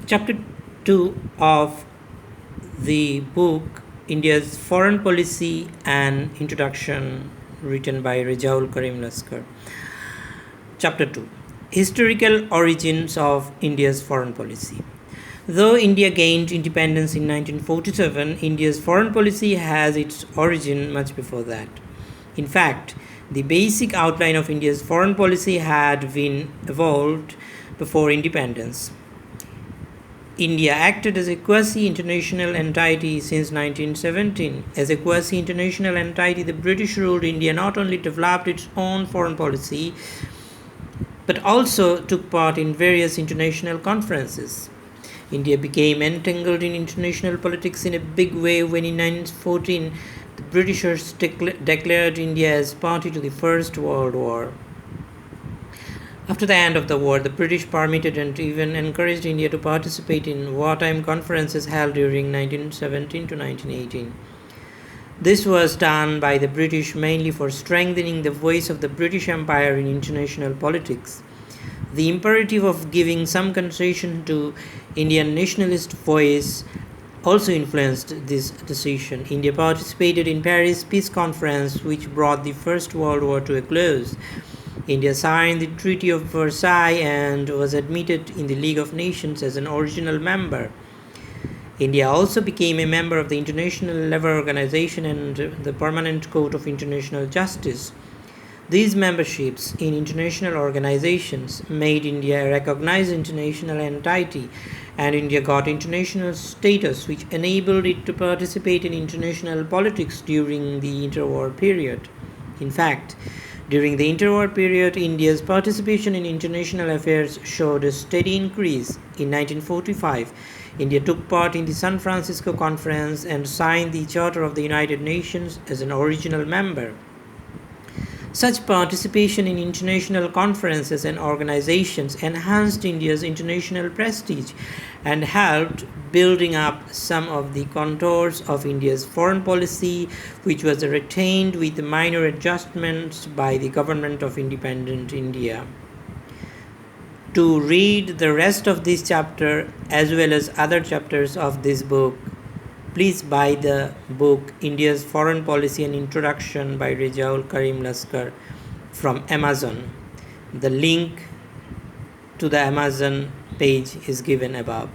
Chapter 2 of the book India's Foreign Policy and Introduction, written by Rejaul Karim Laskar. Chapter 2 Historical Origins of India's Foreign Policy. Though India gained independence in 1947, India's foreign policy has its origin much before that. In fact, the basic outline of India's foreign policy had been evolved before independence. India acted as a quasi-international entity since 1917. As a quasi-international entity, the British ruled India not only developed its own foreign policy, but also took part in various international conferences. India became entangled in international politics in a big way when in 1914 the Britishers declared India as party to the First World War. After the end of the war, the British permitted and even encouraged India to participate in wartime conferences held during 1917 to 1918. This was done by the British mainly for strengthening the voice of the British Empire in international politics. The imperative of giving some concession to Indian nationalist voice also influenced this decision. India participated in Paris Peace Conference, which brought the First World War to a close. India signed the Treaty of Versailles and was admitted in the League of Nations as an original member. India also became a member of the International Labour Organization and the Permanent Court of International Justice. These memberships in international organizations made India a recognized international entity, and India got international status which enabled it to participate in international politics during the interwar period. In fact, during the interwar period, India's participation in international affairs showed a steady increase. In 1945, India took part in the San Francisco Conference and signed the Charter of the United Nations as an original member. Such participation in international conferences and organizations enhanced India's international prestige and helped building up some of the contours of India's foreign policy, which was retained with minor adjustments by the government of independent India. To read the rest of this chapter as well as other chapters of this book, please buy the book India's Foreign Policy and Introduction by Rejaul Karim Laskar from Amazon. The link to the Amazon page is given above.